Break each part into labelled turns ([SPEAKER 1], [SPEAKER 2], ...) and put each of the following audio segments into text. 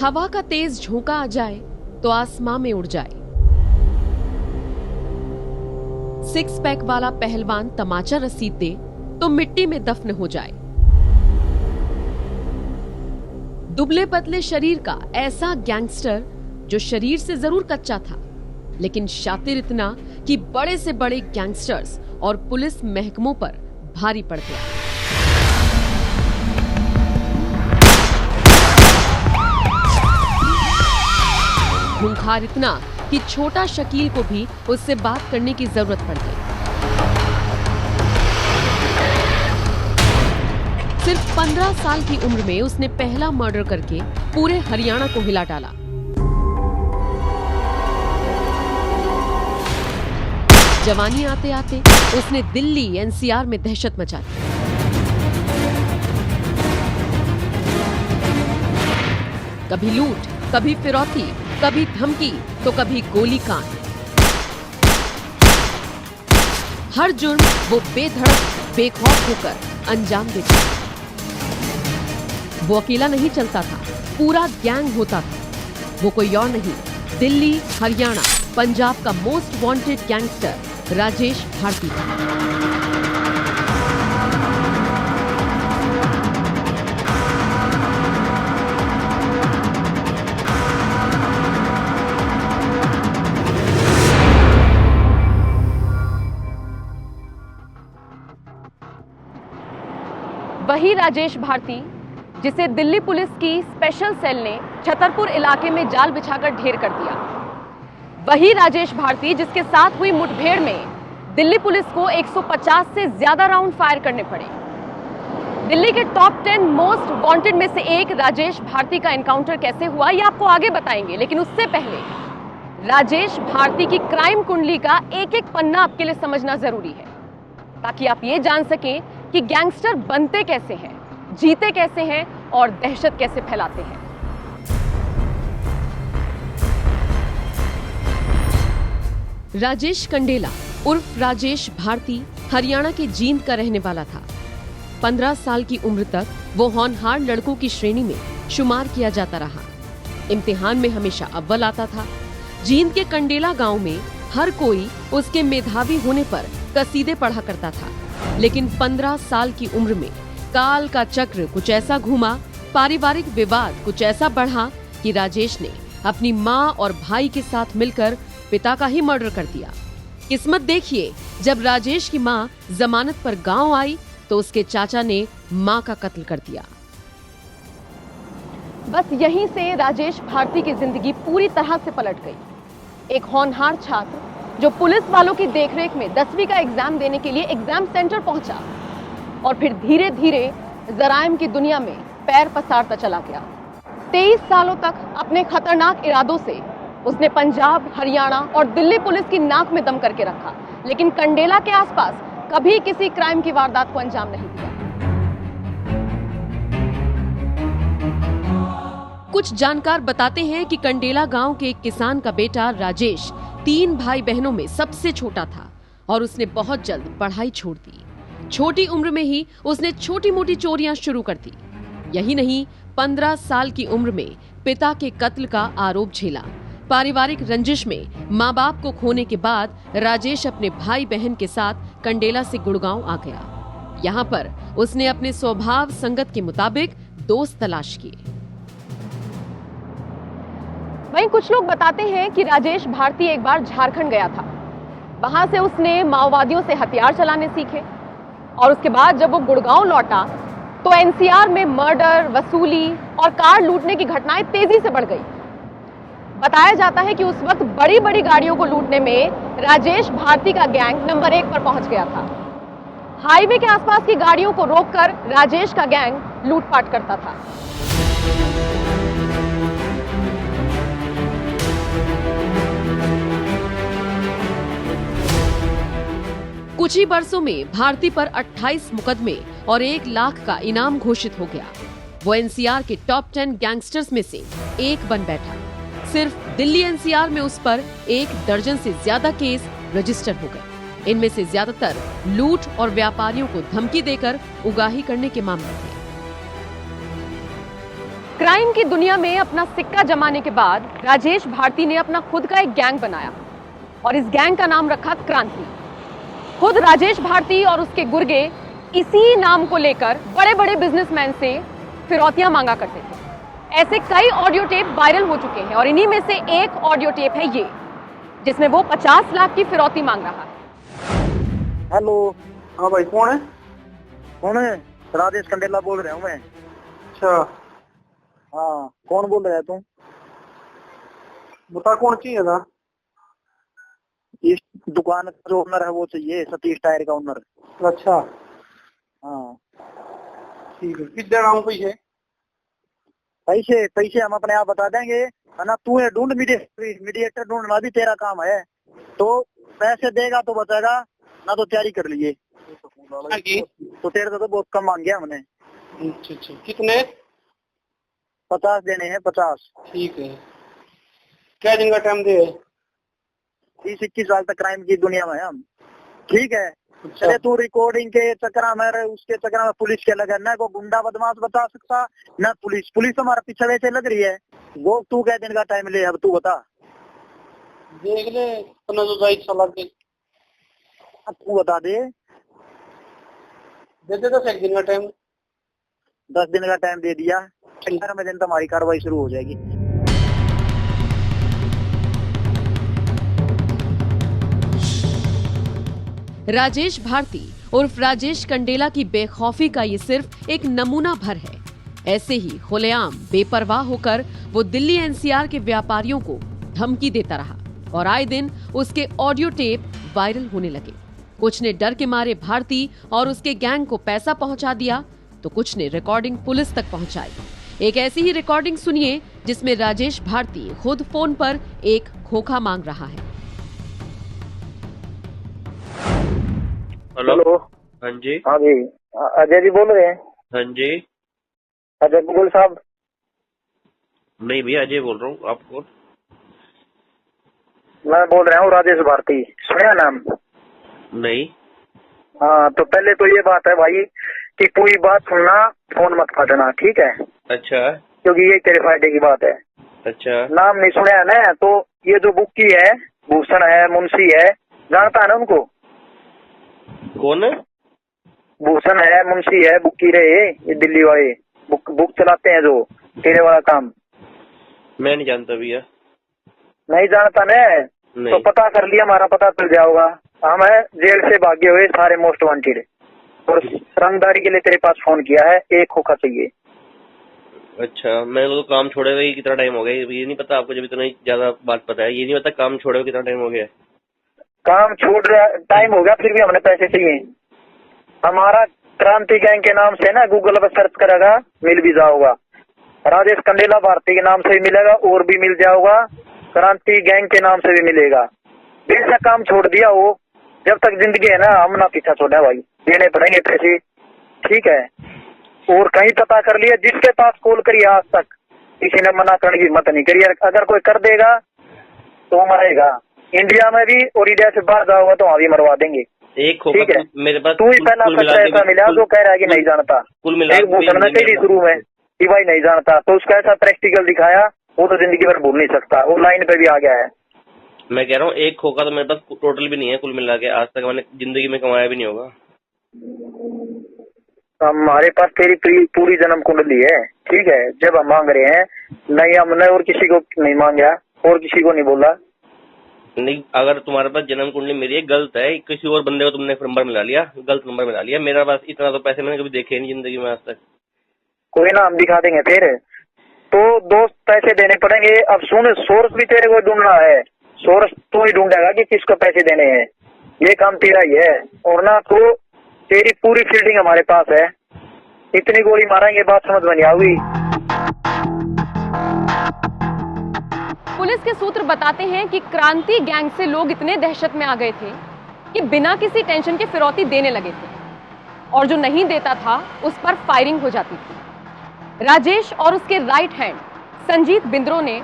[SPEAKER 1] हवा का तेज झोंका आ जाए तो आसमां में उड़ जाए। सिक्स पैक वाला पहलवान तमाचा रसीद दे तो मिट्टी में दफन हो जाए। दुबले पतले शरीर का ऐसा गैंगस्टर जो शरीर से जरूर कच्चा था, लेकिन शातिर इतना कि बड़े से बड़े गैंगस्टर्स और पुलिस महकमों पर भारी पड़ गया। खूंखार इतना कि छोटा शकील को भी उससे बात करने की जरूरत पड़ गई। सिर्फ 15 साल की उम्र में उसने पहला मर्डर करके पूरे हरियाणा को हिला डाला। जवानी आते आते उसने दिल्ली एनसीआर में दहशत मचा दी। कभी लूट, कभी फिरौती, कभी धमकी तो कभी गोली कांड। हर जुर्म वो बेधड़क बेखौफ होकर अंजाम देता। वो अकेला नहीं चलता था, पूरा गैंग होता था। वो कोई और नहीं, दिल्ली, हरियाणा, पंजाब का most wanted gangster Rajesh Bharti था। वही राजेश भारती जिसे दिल्ली पुलिस की स्पेशल सेल ने छतरपुर इलाके में जाल बिछाकर ढेर कर दिया। वही राजेश भारती जिसके साथ हुई मुठभेड़ में दिल्ली पुलिस को 150 से ज्यादा राउंड फायर करने पड़े। दिल्ली के टॉप 10 मोस्ट वांटेड में से एक राजेश भारती का एनकाउंटर कैसे हुआ ये आपको आगे बताएंगे, लेकिन उससे पहले राजेश भारती की क्राइम कुंडली का एक एक पन्ना आपके लिए समझना जरूरी है, ताकि आप ये जान सकें कि गैंगस्टर बनते कैसे हैं, जीते कैसे हैं और दहशत कैसे फैलाते हैं। राजेश कंडेला उर्फ राजेश भारती हरियाणा के जींद का रहने वाला था। 15 साल की उम्र तक वो होनहार लड़कों की श्रेणी में शुमार किया जाता रहा। इम्तिहान में हमेशा अव्वल आता था। जींद के कंडेला गांव में हर कोई उसके मेधावी होने पर कसीदे पढ़ा करता था, लेकिन 15 साल की उम्र में काल का चक्र कुछ ऐसा घूमा, पारिवारिक विवाद कुछ ऐसा बढ़ा कि राजेश ने अपनी माँ और भाई के साथ मिलकर पिता का ही मर्डर कर दिया। किस्मत देखिए, जब राजेश की माँ जमानत पर गांव आई तो उसके चाचा ने माँ का कत्ल कर दिया। बस यहीं से राजेश भारती की जिंदगी पूरी तरह से पलट गई। एक होनहार छात्र जो पुलिस वालों की देखरेख में 10वीं का एग्जाम देने के लिए एग्जाम सेंटर पहुंचा और फिर धीरे धीरे जराइम की दुनिया में पैर पसारता चला गया। 23 सालों तक अपने खतरनाक इरादों से उसने पंजाब, हरियाणा और दिल्ली पुलिस की नाक में दम करके रखा, लेकिन कंडेला के आसपास कभी किसी क्राइम की वारदात को अंजाम नहीं दिया। कुछ जानकार बताते हैं कि कंडेला गांव के एक किसान का बेटा राजेश 3 भाई बहनों में सबसे छोटा था और उसने बहुत जल्द पढ़ाई छोड़ दी। छोटी उम्र में ही उसने छोटी मोटी चोरियां शुरू कर दी। यही नहीं, 15 साल की उम्र में पिता के कत्ल का आरोप झेला। पारिवारिक रंजिश में माँ बाप को खोने के बाद राजेश अपने भाई बहन के साथ कंडेला से गुड़गांव आ गया। यहाँ पर उसने अपने स्वभाव संगत के मुताबिक दोस्त तलाश किए। वहीं कुछ लोग बताते हैं कि राजेश भारती एक बार झारखंड गया था। वहां से उसने माओवादियों से हथियार चलाने सीखे और उसके बाद जब वो गुड़गांव लौटा तो एनसीआर में मर्डर, वसूली और कार लूटने की घटनाएं तेजी से बढ़ गई। बताया जाता है कि उस वक्त बड़ी बड़ी गाड़ियों को लूटने में राजेश भारती का गैंग नंबर 1 पर पहुंच गया था। हाईवे के आसपास की गाड़ियों को रोककर राजेश का गैंग लूटपाट करता था। कुछ ही बरसों में भारती पर 28 मुकदमे और 1 लाख का इनाम घोषित हो गया। वो एनसीआर के टॉप 10 गैंगस्टर्स में से एक बन बैठा। सिर्फ दिल्ली एनसीआर में उस पर 1 दर्जन से ज्यादा केस रजिस्टर हो गए। इनमें से ज्यादातर लूट और व्यापारियों को धमकी देकर उगाही करने के मामले थे। क्राइम की दुनिया में अपना सिक्का जमाने के बाद राजेश भारती ने अपना खुद का एक गैंग बनाया और इस गैंग का नाम रखा क्रांति। खुद राजेश भारती और उसके गुर्गे इसी नाम को लेकर बड़े बड़े बिजनेसमैन से फिरौतियां मांगा करते थे। ऐसे कई ऑडियो टेप वायरल हो चुके हैं और इन्हीं में से एक ऑडियो टेप है ये, जिसमें वो 50 लाख की फिरौती मांग रहा है।
[SPEAKER 2] हेलो, हाँ भाई कौन है? कौन है? राजेश कंडेला बोल रहा हूँ मैं। अच्छा, हाँ कौन बोल रहा है तुम? बता कौन चाहिए था? इस दुकान का जो ओनर है वो चाहिए, सतीश टायर का ओनर। अच्छा, हाँ ठीक है। किस देना हूँ पैसे? पैसे पैसे हम अपने आप बता देंगे, है ना। तू ढूंढ मीडिएटर ढूंढना भी तेरा काम है। तो पैसे देगा तो बचेगा, ना तो तैयारी कर लिए। तो तेरे तो बहुत कम मांग गया हमने। अच्छा, कितने? 50 देने हैं, 50। ठीक है। क्या दिन का टाइम दे? 20-21 साल तक क्राइम की दुनिया में हम। ठीक है। अच्छा। चले तू रिकॉर्डिंग के चक्कर में, उसके चक्कर में पुलिस के लगे ना, को गुंडा बदमाश बता सकता ना। पुलिस हमारा पीछे वैसे लग रही है। वो तू क्या दिन का टाइम ले, अब तू बता। देख ले, तू बता दे। दे 10 दिन का टाइम। 10 दिन का टाइम दे दिया। 11वें दिन तुम्हारी कार्रवाई शुरू हो जाएगी।
[SPEAKER 1] राजेश भारती उर्फ राजेश कंडेला की बेखौफी का ये सिर्फ एक नमूना भर है। ऐसे ही खुलेआम बेपरवाह होकर वो दिल्ली एनसीआर के व्यापारियों को धमकी देता रहा और आए दिन उसके ऑडियो टेप वायरल होने लगे। कुछ ने डर के मारे भारती और उसके गैंग को पैसा पहुंचा दिया, तो कुछ ने रिकॉर्डिंग पुलिस तक पहुंचाई। एक ऐसी ही रिकॉर्डिंग सुनिए जिसमें राजेश भारती खुद फोन पर एक खोखा मांग रहा है।
[SPEAKER 3] हेलो।
[SPEAKER 2] हाँ जी।
[SPEAKER 3] हाँ जी, अजय जी बोल रहे हैं?
[SPEAKER 2] हाँ जी।
[SPEAKER 3] अजय बुगुल साहब?
[SPEAKER 2] नहीं भैया, अजय बोल रहा हूँ। आप कौन?
[SPEAKER 3] मैं बोल रहा हूँ राजेश भारती, सुना नाम?
[SPEAKER 2] नहीं।
[SPEAKER 3] हाँ, तो पहले तो ये बात है भाई कि पूरी बात सुनना, फोन मत काटना, ठीक है?
[SPEAKER 2] अच्छा।
[SPEAKER 3] क्योंकि ये तेरे फायदे की बात है। अच्छा। नाम नहीं सुना है ना? तो ये जो बुक्की है, भूषण है, मुंशी है, जानता है ना उनको?
[SPEAKER 2] कौन है?
[SPEAKER 3] भूषण है, मुंशी है, बुक्की रहे, ये दिल्ली वाले बुक चलाते हैं जो तेरे वाला काम।
[SPEAKER 2] मैं नहीं जानता भैया।
[SPEAKER 3] नहीं जानता ना? तो पता कर लिया, हमारा पता चल जाओगा। हम है जेल से भागे हुए सारे मोस्ट वांटेड, और रंगदारी के लिए तेरे पास फोन किया है। एक खोखा चाहिए।
[SPEAKER 2] अच्छा, मैं तो काम छोड़े हुए कितना टाइम हो गया ये नहीं पता आपको? जब इतना ज्यादा बात पता है, ये नहीं पता काम छोड़े हुए कितना टाइम हो गया? काम
[SPEAKER 3] छोड़ टाइम हो गया, फिर भी हमने पैसे चाहिए। हमारा क्रांति गैंग के नाम से ना गूगल पर सर्च करेगा, मिल भी जाओगा। राजेश कंडेला भारती के नाम से भी मिलेगा, और भी मिल जाओगा। क्रांति गैंग के नाम से भी मिलेगा। बेशक काम छोड़ दिया हो, जब तक जिंदगी है ना, हम ना पीछा छोड़ा भाई, देने पड़ेंगे पैसे, ठीक है? और कहीं पता कर लिया, जिसके पास कॉल करिए आज तक किसी ने मना करने की हिम्मत नहीं करी। अगर कोई कर देगा तो मरेगा। इंडिया में भी और इंडिया से बाहर जाओगा तो वहाँ भी मरवा देंगे।
[SPEAKER 2] एक ठीक है, मेरे पास
[SPEAKER 3] तू ही पहला कचरा ऐसा मिला जो कह रहा है कि नहीं जानता। एक भूषण में तेरी शुरू में कि भाई नहीं जानता, तो उसका ऐसा प्रैक्टिकल दिखाया, वो तो जिंदगी भर भूल नहीं सकता। वो लाइन पे भी आ गया है।
[SPEAKER 2] मैं कह रहा हूँ एक खोखा तो मेरे पास टोटल भी नहीं है, कुल मिला के आज तक मैंने जिंदगी में कमाया भी नहीं होगा।
[SPEAKER 3] हमारे पास तेरी पूरी जन्म कुंडली है, ठीक है? जब हम मांग रहे हैं, नहीं हमने और किसी को नहीं मांगा, और किसी को नहीं बोला।
[SPEAKER 2] नहीं, अगर तुम्हारे पास जन्म कुंडली मेरी है, गलत है, किसी और बंदे को तुमने नंबर मिला लिया, गलत नंबर मिला लिया। मेरा पास इतना तो पैसे मैंने कभी देखे नहीं जिंदगी में आज तक।
[SPEAKER 3] कोई ना, हम दिखा देंगे। फिर तो दोस्त पैसे देने पड़ेंगे। अब सुन, सोर्स भी तेरे को ढूंढना है। सोर्स तू ही ढूंढेगा कि किसको पैसे देने हैं, ये काम तेरा ही है। और ना तो तेरी पूरी फील्डिंग हमारे पास है। इतनी गोली मारेंगे, बात समझ में नहीं आएगी।
[SPEAKER 1] पुलिस के सूत्र बताते हैं कि क्रांति गैंग से लोग इतने दहशत में आ गए थे कि बिना किसी टेंशन के फिरौती देने लगे थे, और जो नहीं देता था उस पर फायरिंग हो जाती थी। राजेश और उसके राइट हैंड संजीत बिंद्रो ने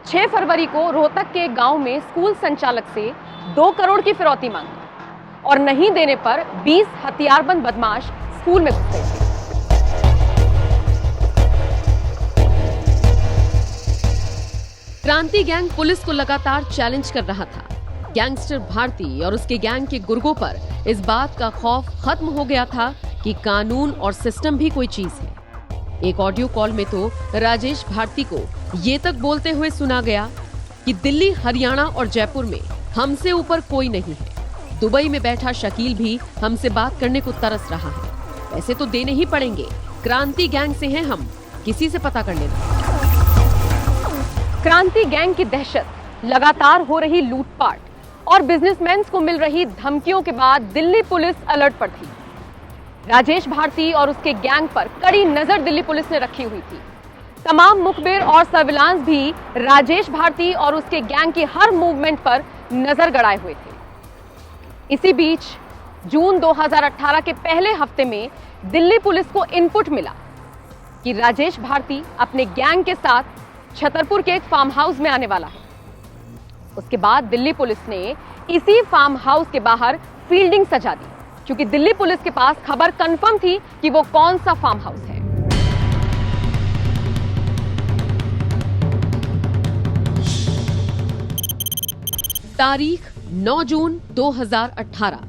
[SPEAKER 1] 6 फरवरी को रोहतक के गांव में स्कूल संचालक से 2 करोड़ की फिरौती मांगी, और नहीं देने पर 20 हथियारबंद बदमाश स्कूल में घुस गए थे। क्रांति गैंग पुलिस को लगातार चैलेंज कर रहा था। गैंगस्टर भारती और उसके गैंग के गुर्गों पर इस बात का खौफ खत्म हो गया था कि कानून और सिस्टम भी कोई चीज है। एक ऑडियो कॉल में तो राजेश भारती को ये तक बोलते हुए सुना गया कि दिल्ली, हरियाणा और जयपुर में हमसे ऊपर कोई नहीं है। दुबई में बैठा शकील भी हमसे बात करने को तरस रहा है। पैसे तो देने ही पड़ेंगे, क्रांति गैंग से हैं हम, किसी से पता कर लेना।
[SPEAKER 4] क्रांति गैंग की दहशत, लगातार हो रही लूटपाट और बिजनेसमैन को मिल रही धमकियों के बाद दिल्ली पुलिस अलर्ट पर थी। राजेश भारती और उसके गैंग पर कड़ी नजर दिल्ली पुलिस ने रखी हुई थी। तमाम मुखबिर और सर्विलांस भी राजेश भारती और उसके गैंग की हर मूवमेंट पर नजर गड़ाए हुए थे। इसी बीच जून 2018 के पहले हफ्ते में दिल्ली पुलिस को इनपुट मिला कि राजेश भारती अपने गैंग के साथ छतरपुर के एक फार्म हाउस में आने वाला है। उसके बाद दिल्ली पुलिस ने इसी फार्म हाउस के बाहर फील्डिंग सजा दी, क्योंकि दिल्ली पुलिस के पास खबर कंफर्म थी कि वो कौन सा फार्म हाउस है।
[SPEAKER 1] तारीख 9 जून 2018,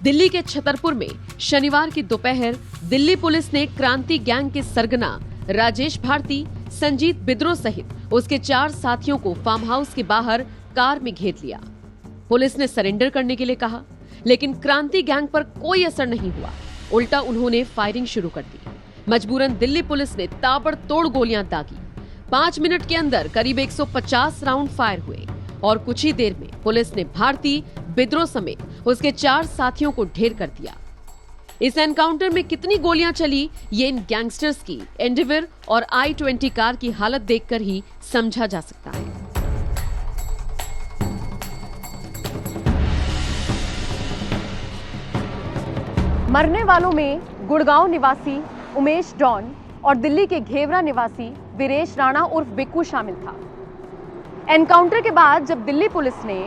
[SPEAKER 1] दिल्ली के छतरपुर में शनिवार की दोपहर दिल्ली पुलिस ने क्रांति गैंग के सरगना राजेश भारती, संजीत बिद्रो सहित उसके 4 साथियों को फार्म हाउस के बाहर कार में घेर लिया। पुलिस ने सरेंडर करने के लिए कहा, लेकिन क्रांति गैंग पर कोई असर नहीं हुआ। उल्टा उन्होंने फायरिंग शुरू कर दी। मजबूरन दिल्ली पुलिस ने ताबड़तोड़ गोलियां दागी। 5 मिनट के अंदर करीब 150 राउंड फायर हुए और कुछ ही देर में पुलिस ने भारती, बिद्रो समेत उसके 4 साथियों को ढेर कर दिया। इस एनकाउंटर में कितनी गोलियां चली, ये इन गैंगस्टर्स की एंडेवर और I-20 कार की हालत देखकर ही समझा जा सकता है।
[SPEAKER 4] मरने वालों में गुड़गांव निवासी उमेश डॉन और दिल्ली के घेवरा निवासी वीरेश राणा उर्फ बिक्कू शामिल था। एनकाउंटर के बाद जब दिल्ली पुलिस ने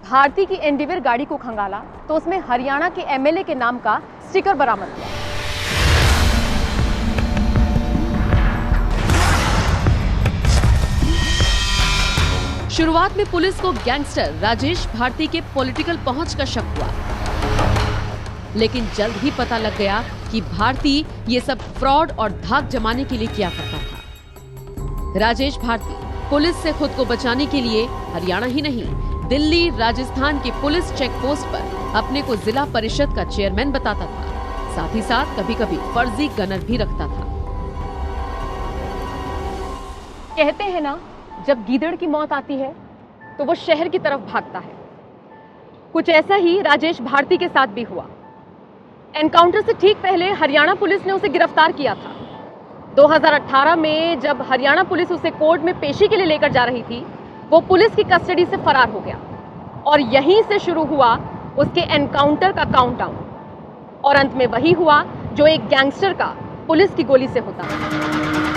[SPEAKER 4] भारती की एंडेवर गाड़ी को खंगाला तो उसमें हरियाणा के MLA के नाम का स्टिकर बरामद हुआ।
[SPEAKER 1] शुरुआत में पुलिस को गैंगस्टर राजेश भारती के पॉलिटिकल पहुंच का शक हुआ, लेकिन जल्द ही पता लग गया कि भारती ये सब फ्रॉड और धाक जमाने के लिए किया करता था। राजेश भारती पुलिस से खुद को बचाने के लिए हरियाणा ही नहीं, दिल्ली, राजस्थान के पुलिस चेक पोस्ट पर अपने को जिला परिषद का चेयरमैन बताता था। साथ ही साथ कभी कभी फर्जी गनर भी रखता था।
[SPEAKER 4] कहते हैं ना, जब गीदड़ की मौत आती है तो वो शहर की तरफ भागता है। कुछ ऐसा ही राजेश भारती के साथ भी हुआ। एनकाउंटर से ठीक पहले हरियाणा पुलिस ने उसे गिरफ्तार किया था। 2018 में जब हरियाणा पुलिस उसे कोर्ट में पेशी के लिए लेकर जा रही थी, वो पुलिस की कस्टडी से फरार हो गया और यहीं से शुरू हुआ उसके एनकाउंटर का काउंटडाउन। और अंत में वही हुआ जो एक गैंगस्टर का पुलिस की गोली से होता है।